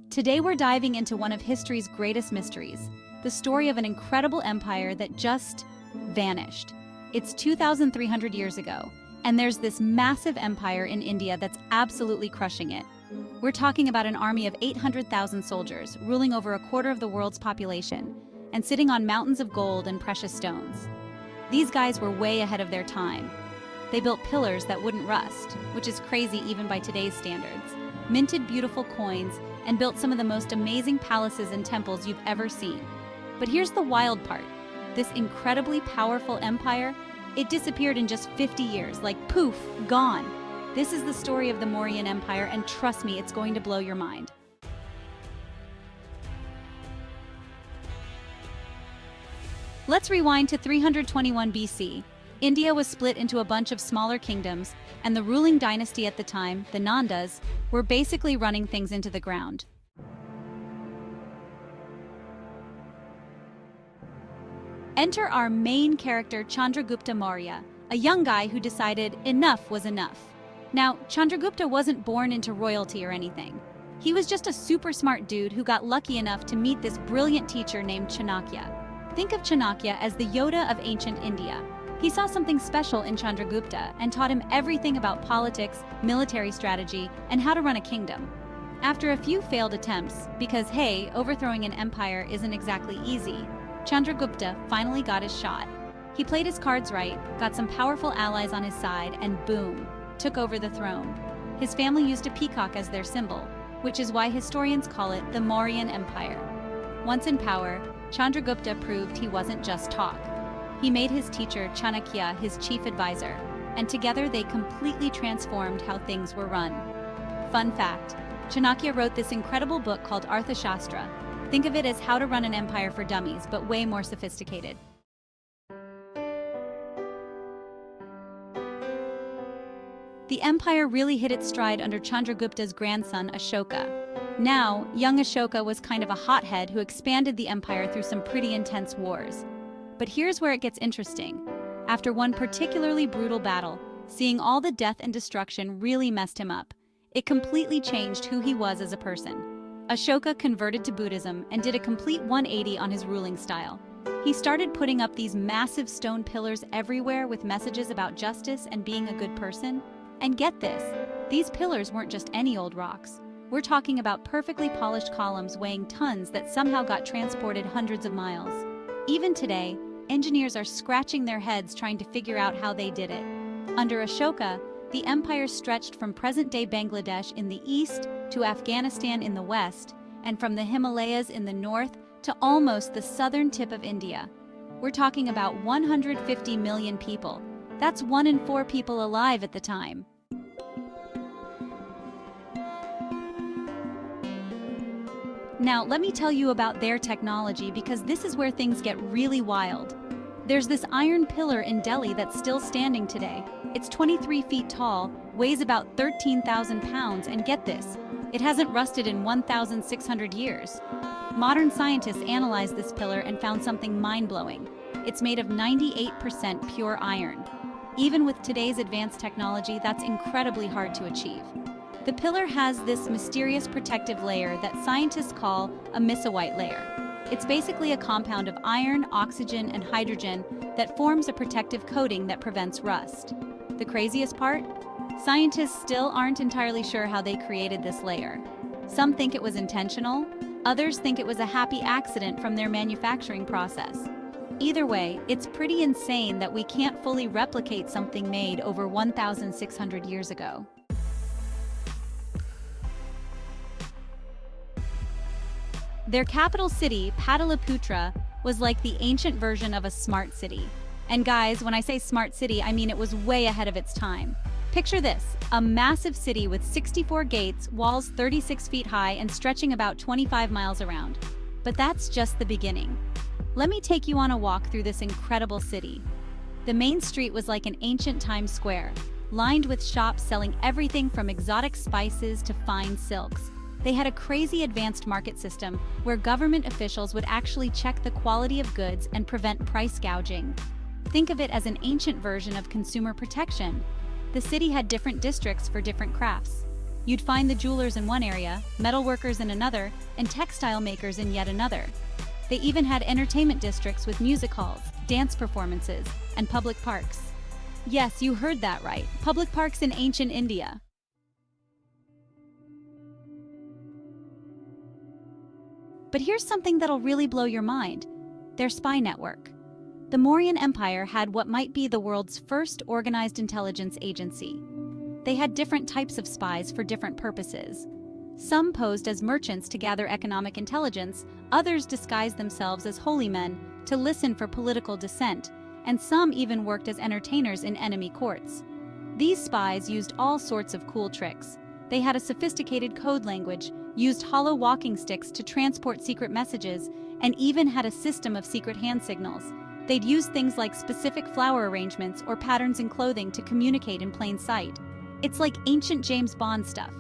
Today we're diving into one of history's greatest mysteries, the story of an incredible empire that just vanished. It's 2,300 years ago, and there's this massive empire in India that's absolutely crushing it. We're talking about an army of 800,000 soldiers, ruling over a quarter of the world's population, and sitting on mountains of gold and precious stones. These guys were way ahead of their time. They built pillars that wouldn't rust, which is crazy even by today's standards, minted beautiful coins, and built some of the most amazing palaces and temples you've ever seen. But here's the wild part. This incredibly powerful empire, it disappeared in just 50 years, like poof, gone. This is the story of the Mauryan Empire, and trust me, it's going to blow your mind. Let's rewind to 321 BC. India was split into a bunch of smaller kingdoms, and the ruling dynasty at the time, the Nandas, were basically running things into the ground. Enter our main character, Chandragupta Maurya, a young guy who decided enough was enough. Now, Chandragupta wasn't born into royalty or anything. He was just a super smart dude who got lucky enough to meet this brilliant teacher named Chanakya. Think of Chanakya as the Yoda of ancient India. He saw something special in Chandragupta and taught him everything about politics, military strategy, and how to run a kingdom. After a few failed attempts, because hey, overthrowing an empire isn't exactly easy, Chandragupta finally got his shot. He played his cards right, got some powerful allies on his side, and boom, took over the throne. His family used a peacock as their symbol, which is why historians call it the Mauryan Empire. Once in power, Chandragupta proved he wasn't just talk. He made his teacher Chanakya his chief advisor, and together they completely transformed how things were run. Fun fact, Chanakya wrote this incredible book called Arthashastra. Think of it as how to run an empire for dummies, but way more sophisticated. The empire really hit its stride under Chandragupta's grandson, Ashoka. Now, young Ashoka was kind of a hothead who expanded the empire through some pretty intense wars. But here's where it gets interesting. After one particularly brutal battle, seeing all the death and destruction really messed him up. It completely changed who he was as a person. Ashoka converted to Buddhism and did a complete 180 on his ruling style. He started putting up these massive stone pillars everywhere with messages about justice and being a good person. And get this, these pillars weren't just any old rocks. We're talking about perfectly polished columns weighing tons that somehow got transported hundreds of miles. Even today, engineers are scratching their heads trying to figure out how they did it. Under Ashoka, the empire stretched from present-day Bangladesh in the east to Afghanistan in the west, and from the Himalayas in the north to almost the southern tip of India. We're talking about 150 million people. That's 1 in 4 people alive at the time. Now, let me tell you about their technology, because this is where things get really wild. There's this iron pillar in Delhi that's still standing today. It's 23 feet tall, weighs about 13,000 pounds, and get this, it hasn't rusted in 1,600 years. Modern scientists analyzed this pillar and found something mind-blowing. It's made of 98% pure iron. Even with today's advanced technology, that's incredibly hard to achieve. The pillar has this mysterious protective layer that scientists call a mesowite layer. It's basically a compound of iron, oxygen, and hydrogen that forms a protective coating that prevents rust. The craziest part? Scientists still aren't entirely sure how they created this layer. Some think it was intentional, others think it was a happy accident from their manufacturing process. Either way, it's pretty insane that we can't fully replicate something made over 1,600 years ago. Their capital city, Pataliputra, was like the ancient version of a smart city. And guys, when I say smart city, I mean it was way ahead of its time. Picture this, a massive city with 64 gates, walls 36 feet high, and stretching about 25 miles around. But that's just the beginning. Let me take you on a walk through this incredible city. The main street was like an ancient Times Square, lined with shops selling everything from exotic spices to fine silks. They had a crazy advanced market system where government officials would actually check the quality of goods and prevent price gouging. Think of it as an ancient version of consumer protection. The city had different districts for different crafts. You'd find the jewelers in one area, metal workers in another, and textile makers in yet another. They even had entertainment districts with music halls, dance performances, and public parks. Yes, you heard that right, public parks in ancient India. But here's something that'll really blow your mind: their spy network. The Mauryan Empire had what might be the world's first organized intelligence agency. They had different types of spies for different purposes. Some posed as merchants to gather economic intelligence, others disguised themselves as holy men to listen for political dissent, and some even worked as entertainers in enemy courts. These spies used all sorts of cool tricks. They had a sophisticated code language, used hollow walking sticks to transport secret messages, and even had a system of secret hand signals. They'd use things like specific flower arrangements or patterns in clothing to communicate in plain sight. It's like ancient James Bond stuff.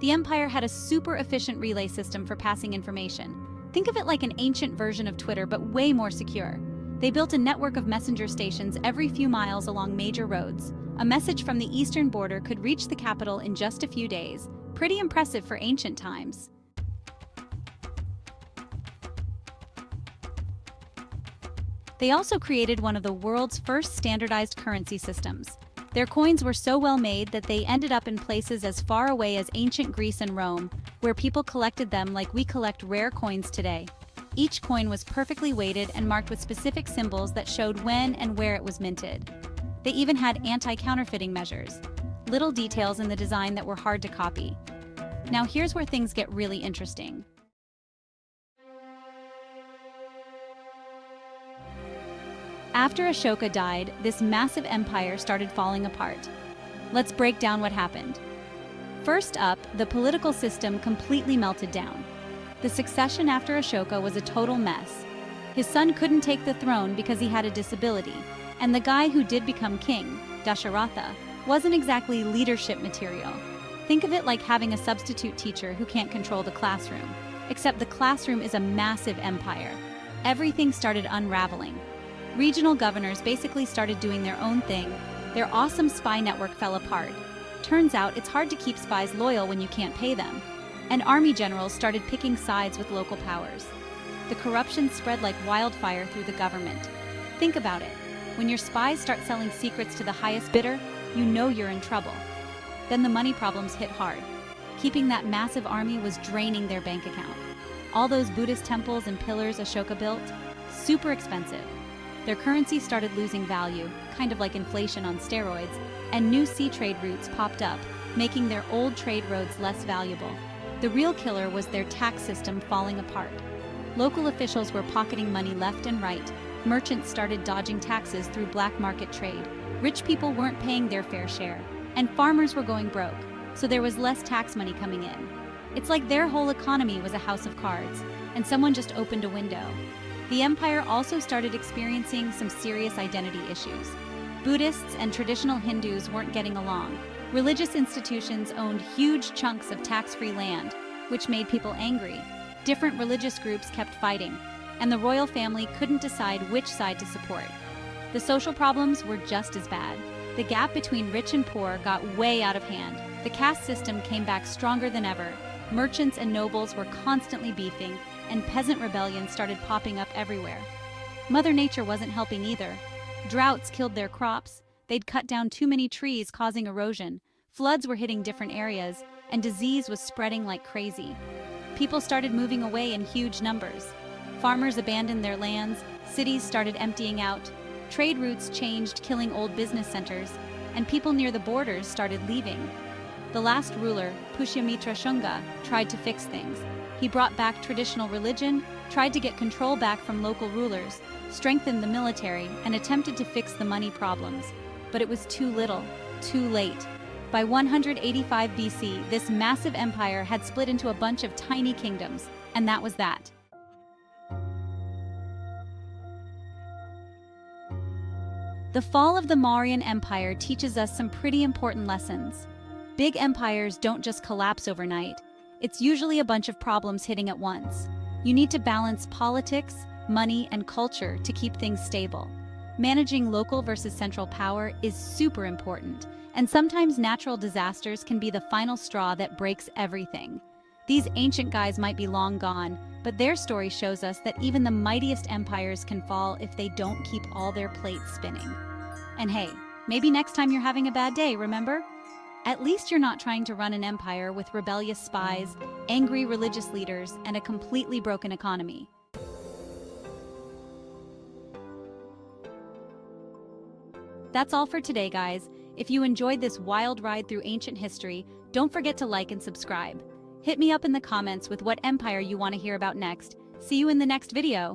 The Empire had a super efficient relay system for passing information. Think of it like an ancient version of Twitter, but way more secure. They built a network of messenger stations every few miles along major roads. A message from the eastern border could reach the capital in just a few days. Pretty impressive for ancient times. They also created one of the world's first standardized currency systems. Their coins were so well made that they ended up in places as far away as ancient Greece and Rome, where people collected them like we collect rare coins today. Each coin was perfectly weighted and marked with specific symbols that showed when and where it was minted. They even had anti-counterfeiting measures, little details in the design that were hard to copy. Now here's where things get really interesting. After Ashoka died, this massive empire started falling apart. Let's break down what happened. First up, the political system completely melted down. The succession after Ashoka was a total mess. His son couldn't take the throne because he had a disability, and the guy who did become king, Dasharatha, wasn't exactly leadership material. Think of it like having a substitute teacher who can't control the classroom. Except the classroom is a massive empire. Everything started unraveling. Regional governors basically started doing their own thing. Their awesome spy network fell apart. Turns out it's hard to keep spies loyal when you can't pay them. And army generals started picking sides with local powers. The corruption spread like wildfire through the government. Think about it. When your spies start selling secrets to the highest bidder, you know you're in trouble. Then the money problems hit hard. Keeping that massive army was draining their bank account. All those Buddhist temples and pillars Ashoka built, super expensive. Their currency started losing value, kind of like inflation on steroids, and new sea trade routes popped up, making their old trade roads less valuable. The real killer was their tax system falling apart. Local officials were pocketing money left and right. Merchants started dodging taxes through black market trade. Rich people weren't paying their fair share, and farmers were going broke, so there was less tax money coming in. It's like their whole economy was a house of cards, and someone just opened a window. The empire also started experiencing some serious identity issues. Buddhists and traditional Hindus weren't getting along. Religious institutions owned huge chunks of tax-free land, which made people angry. Different religious groups kept fighting, and the royal family couldn't decide which side to support. The social problems were just as bad. The gap between rich and poor got way out of hand. The caste system came back stronger than ever. Merchants and nobles were constantly beefing, and peasant rebellions started popping up everywhere. Mother Nature wasn't helping either. Droughts killed their crops, they'd cut down too many trees causing erosion, floods were hitting different areas, and disease was spreading like crazy. People started moving away in huge numbers. Farmers abandoned their lands, cities started emptying out, trade routes changed, killing old business centers, and people near the borders started leaving. The last ruler, Pushyamitra Shunga, tried to fix things. He brought back traditional religion, tried to get control back from local rulers, strengthened the military, and attempted to fix the money problems. But it was too little, too late. By 185 BC, this massive empire had split into a bunch of tiny kingdoms, and that was that. The fall of the Mauryan Empire teaches us some pretty important lessons. Big empires don't just collapse overnight. It's usually a bunch of problems hitting at once. You need to balance politics, money, and culture to keep things stable. Managing local versus central power is super important, And sometimes natural disasters can be the final straw that breaks everything. These ancient guys might be long gone, but their story shows us that even the mightiest empires can fall if they don't keep all their plates spinning. And hey, maybe next time you're having a bad day, remember? At least you're not trying to run an empire with rebellious spies, angry religious leaders, and a completely broken economy. That's all for today, guys. If you enjoyed this wild ride through ancient history, don't forget to like and subscribe. Hit me up in the comments with what empire you want to hear about next. See you in the next video.